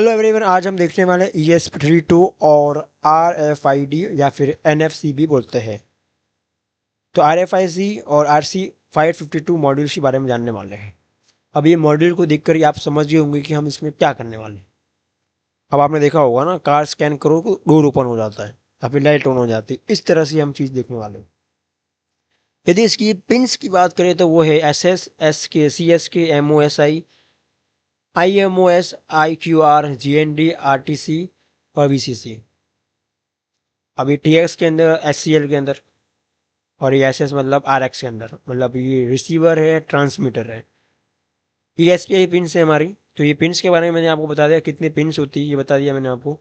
Hello everyone, आज हम देखने वाले ESP32 और RFID या फिर NFC भी बोलते हैं। तो RFID और RC552 मॉड्यूल्स के बारे में जानने वाले हैं। अब ये मॉड्यूल को देखकर ही आप समझ गए होंगे कि हम इसमें क्या करने वाले हैं। अब आपने देखा होगा ना, कार स्कैन करो तो डोर ओपन हो जाता है या फिर लाइट ऑन हो जाती है। इस तरह से हम चीज़ देखने वाले हैं। यदि इसकी पिंस की बात करें तो वो है SS, SK, CSK, MOSI, IMOS, IQR, GND, RTC और VCC। अभी TX के अंदर, SCL के अंदर, और ये SS मतलब RX के अंदर, मतलब ये रिसीवर है, ट्रांसमीटर है। ये SPI पिन्स है हमारी। तो ये पिन्स के बारे में मैंने आपको बता दिया, कितनी पिन्स होती है ये बता दिया मैंने आपको।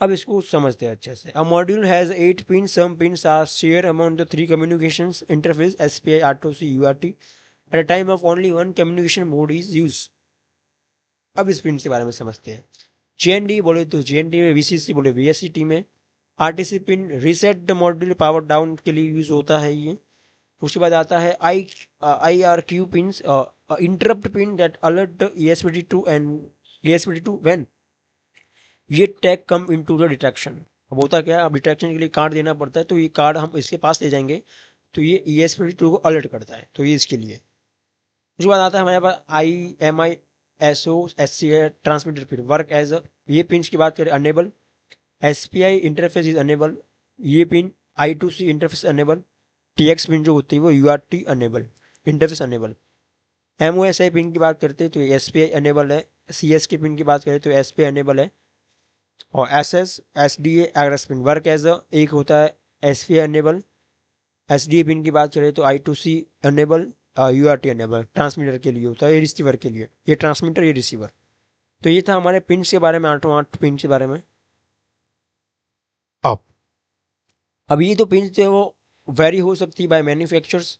अब इसको समझते हैं अच्छे से। A module has 8 pins, some pins are share among the 3 communications interface SPI, R2C, UART at a time of only one communication mode is use. अब इस पिन के बारे में समझते हैं। GND बोले तो GND में, VCC बोले VSCT में, RTC pin reset the module power down के लिए यूज होता है ये। उसके बाद आता है IRQ pin, interrupt pin that alert ESP32 and ESP32 when ये tag come into the detection. अब होता क्या है, अब डिटेक्शन के लिए कार्ड देना पड़ता है, तो ये कार्ड हम इसके पास ले जाएंगे तो ये ESP32 को अलर्ट करता है, तो ये इसके लिए। उसके बाद आता है हमारे पास IMI, SO, SCA transmitter pin work as ये पिन की बात करें enable, SPI interface is enable, ये pin I2C interface enable, TX pin जो होती है वो UART enable, interface enable. MOSI pin की बात करते हैं तो SPI अनेबल है, CS की पिन की बात करें तो SPI अनेबल है, और SS, SDA egress pin work as एक होता है SPI अनेबल। SDA पिन की बात करें तो I2C enable, UART enable transmitter के लिए होता है, ये रिसीवर के लिए, ये ट्रांसमीटर ये रिसीवर। तो ये था हमारे पिन के बारे में, 8 पिन के बारे में। अब अब ये तो पिन थे वो वेरी हो सकती है बाय मैन्युफैक्चरर्स।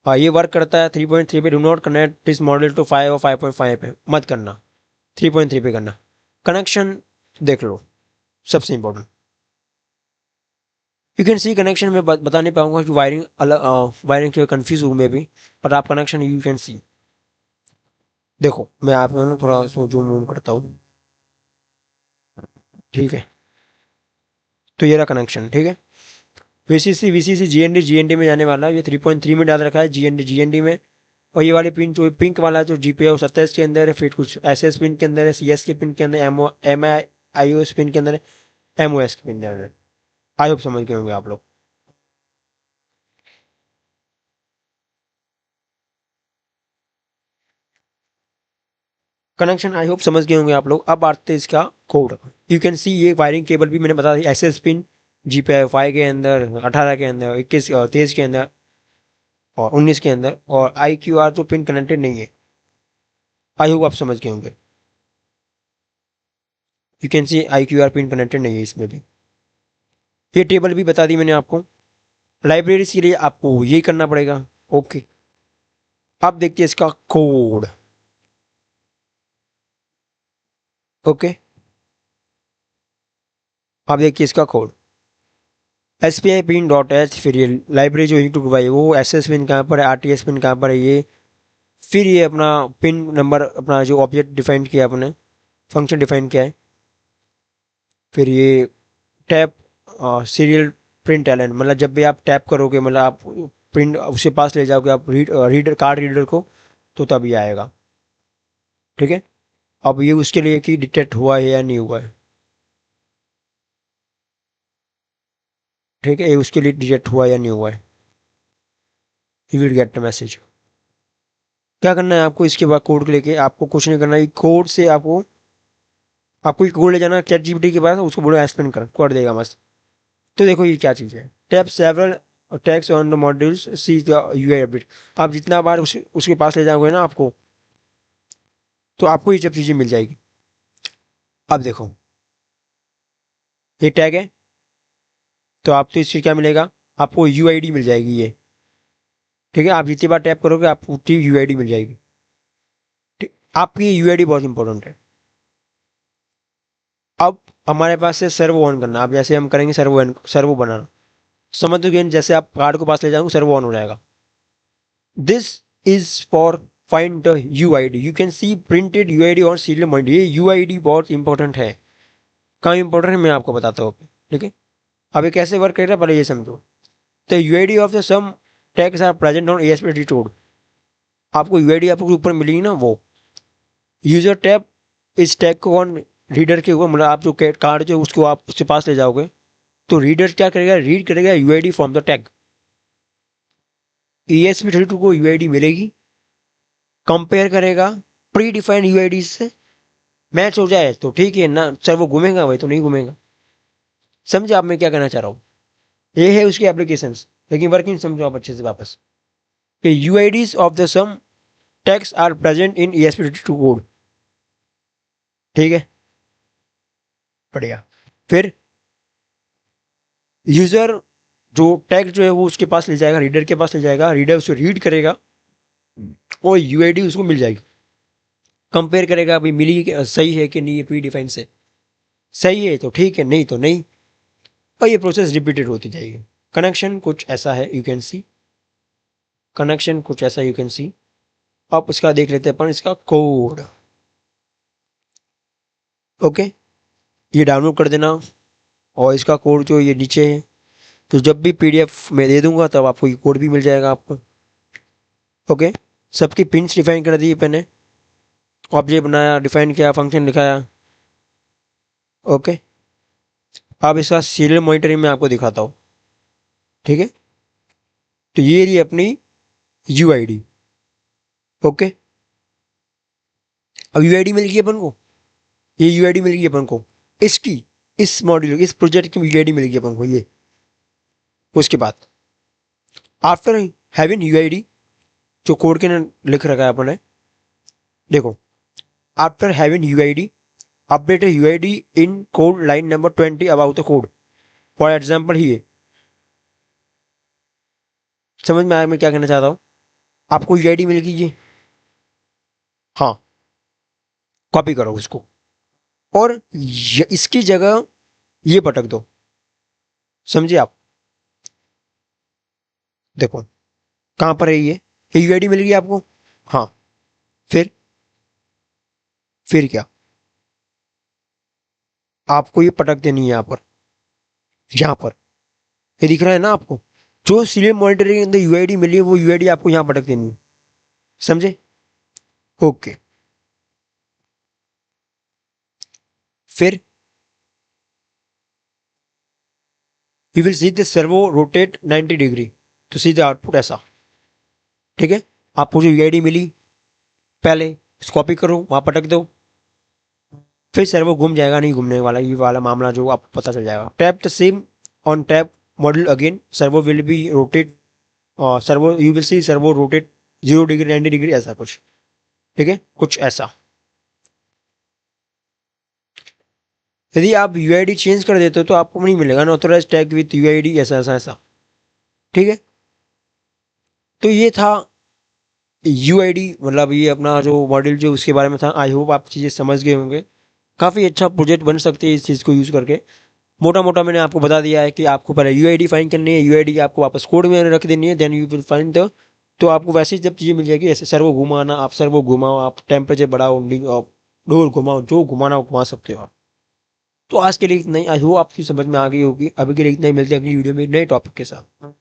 ये वर्क करता है 3.3 पे। Do not connect this model to 5 और 5.5 पे मत करना, 3.3 पे करना। कनेक्शन देख लो, सबसे important. You can see connection में बता नहीं पाऊंगा कि वायरिंग अलग, वायरिंग के कंफ्यूज हूँ मैं भी, पर आप कनेक्शन यू कैन सी। देखो मैं आप लोगों को थोड़ा सो जूम करता हूँ, ठीक है। तो ये रहा कनेक्शन, ठीक है। VCC GND में जाने वाला है। ये 3.3 में डाल रखा है GND में। और ये वाले पिन जो पिंक वाला जो GPIO है वो 27 के अंदर है, फिर कुछ SS पिन के अंदर है, CS के पिन के अंदर, MIOS पिन के अंदर है, MOS के पिन के अंदर है। आई होप समझ गए होंगे आप लोग। कनेक्शन आई होप समझ गए होंगे आप लोग। अब आते हैं इसका कोड। यू कैन सी ये वायरिंग केबल भी मैंने बता दी। SS पिन GPIO 5 के अंदर, 18 के अंदर, 21 और 23 के अंदर और 19 के अंदर, और IQR तो पिन कनेक्टेड नहीं है। आई होप आप समझ गए होंगे। You can see IQR pin connected नहीं है इसमें भी। ये टेबल भी बता दी मैंने आपको। लाइब्रेरी के लिए आपको ये करना पड़ेगा। ओके, अब देखते हैं इसका कोड। ओके, अब देखिए इसका code SPI pin dot H, फिर ये लाइब्रेरी जो यूट्यूब भाई वो SS पिन कहाँ पर है, RTS पिन कहाँ पर है ये, फिर ये अपना पिन नंबर, अपना जो ऑब्जेक्ट डिफाइन किया अपने, फंक्शन डिफाइन किया है, फिर ये टैप सीरियल प्रिंट एलन, मतलब जब भी आप टैप करोगे, मतलब आप प्रिंट उसके पास ले जाओगे आप रीडर कार्ड रीडर को, तो तब ये आएगा, ठीक है। अब ये उसके लिए कि डिटेक्ट हुआ है या नहीं हुआ है, ठीक है, ये उसके लिए डिटेक्ट हुआ या नहीं हुआ है। You will get the message. क्या करना है आपको, इसके बाद कोड को लेके आपको कुछ नहीं करना है। कोड से आपको आपको कोड ले जाना ChatGPT के पास, उसको बोलो एक्सप्लेन कर देगा मस्त। तो देखो ये क्या चीज़ है। Tap several tags on the modules, see the UI update. आप जितना बार उसके पास ले जाओगे ना आपको, तो आपको ये सब चीज़ें मिल जाएगी। अब देखो ये टैग है, तो आपको इससे क्या मिलेगा, आपको UID मिल जाएगी ये, ठीक है। आप जितनी बार टैप करोगे आपको उतनी UID मिल जाएगी, ठीक। आपकी UID बहुत इंपॉर्टेंट है। अब हमारे पास से सर्वो ऑन करना। अब जैसे हम करेंगे सर्वो बनाना, समझ गए, जैसे आप कार्ड को पास ले जाओगे सर्वो ऑन हो जाएगा। This is for find the UID, you can see printed UID और सीरियल मॉनिटर। ये यूआईडी बहुत इंपॉर्टेंट है। कहाँ इंपॉर्टेंट है मैं आपको बताता हूँ, ठीक है। अब ये कैसे वर्क करेगा पहले ये समझो। तो UID of the some tags are present on ASP32 code. आपको यूआईडी आपको ऊपर मिलेगी ना, वो यूजर टैब इस टैग को ऑन रीडर के ऊपर, मतलब आप जो कार्ड जो उसको आप उसके पास ले जाओगे तो रीडर क्या करेगा, रीड करेगा UID from the tag. ASP32 को यूआईडी मिलेगी, कंपेयर करेगा प्री डिफाइंड यूआईडी से, मैच हो जाए तो ठीक है ना सर, वो घूमेगा, वही तो नहीं घूमेगा। समझे आप मैं क्या कहना चाह रहा हूँ। ये है उसकी एप्लीकेशंस, लेकिन वर्किंग समझो आप अच्छे से वापस कि UIDs of the some tags are present in ASP32 code, ठीक है, बढ़िया। फिर यूजर जो टैग जो है वो उसके पास ले जाएगा, रीडर के पास ले जाएगा, रीडर उसको रीड करेगा और यूआईडी उसको मिल जाएगी। कंपेयर करेगा भाई मिली सही है कि नहीं, ये प्री डिफाइन से सही है तो ठीक है, नहीं तो नहीं, और ये प्रोसेस रिपीटेड होती जाएगी। कनेक्शन कुछ ऐसा है, यू कैन सी कनेक्शन कुछ ऐसा यू कैन सी। आप इसका देख लेते हैं अपन इसका कोड। ओके, ये डाउनलोड कर देना और इसका कोड जो ये नीचे है, तो जब भी PDF में दे दूंगा तब आपको ये कोड भी मिल जाएगा आपको। ओके, सबकी पिन्स डिफाइन कर दी मैंने, ऑब्जेक्ट बनाया, डिफाइन किया, फंक्शन लिखाया। ओके, अब इसका सीरियल मॉनिटरिंग में आपको दिखाता हूँ, ठीक है। तो ये रही अपनी यूआईडी। ओके, अब यूआईडी मिल गई अपन को, ये यूआईडी मिल गई अपन को, इसकी इस मॉड्यूल इस प्रोजेक्ट की यूआईडी मिल गई अपन को ये। उसके बाद आफ्टर हैविंग यूआईडी, जो कोड के अंदर लिख रखा है अपन ने, देखो after having UID update UID in code line number 20 about the code. For example ये समझ में आया मैं क्या कहना चाहता हूँ। आपको यूआईडी मिल गई ये, हाँ, कॉपी करो उसको और इसकी जगह ये पटक दो। समझिए आप, देखो कहां पर है ये यूआईडी मिल गई आपको, हाँ। फिर क्या, आपको ये पटक देनी है यहाँ पर, यहाँ पर ये दिख रहा है ना आपको, जो सीरियल मॉनिटरिंग के अंदर यूआईडी मिली है वो यूआईडी आपको यहाँ पटक देनी है। समझे, ओके। फिर you will see the servo rotate 90 degree, तो सीधे आउटपुट ऐसा, ठीक है। आपको जो यूआईडी मिली पहले इसको कॉपी करो, वहां पटक दो, फिर सर्वो घूम जाएगा, नहीं घूमने वाला ये वाला मामला जो आपको पता चल जाएगा। Tap the same on tap module again, servo will be rotate, servo you will see servo rotate 0 degree 90 degree, ऐसा कुछ, ठीक है, कुछ ऐसा। यदि आप यूआईडी चेंज कर देते हो तो आपको नहीं मिलेगा अनऑथराइज्ड टैग विद यूआईडी, ऐसा ऐसा ऐसा, ठीक है। तो ये था यूआईडी, मतलब ये अपना जो मॉड्यूल जो उसके बारे में था। आई होप आप चीज़ें समझ गए होंगे। काफ़ी अच्छा प्रोजेक्ट बन सकते हैं इस चीज़ को यूज़ करके। मोटा मोटा मैंने आपको बता दिया है कि आपको पहले यूआईडी फाइंड करनी है, यूआईडी आपको वापस कोड में रख देनी है, then you will find the, तो आपको वैसे ही जब चीज़ें मिल जाएगी, ऐसे सर्वो घुमाना, आप सर्वो घुमाओ, आप टेम्परेचर बढ़ाओ, डोर घुमाओ, जो घुमाना हो घुमा सकते हो आप। तो आज के लिए इतना ही, आई होप आपकी समझ में आ गई होगी। अभी के लिए इतना ही, मिलते हैं अगली वीडियो में नए टॉपिक के साथ।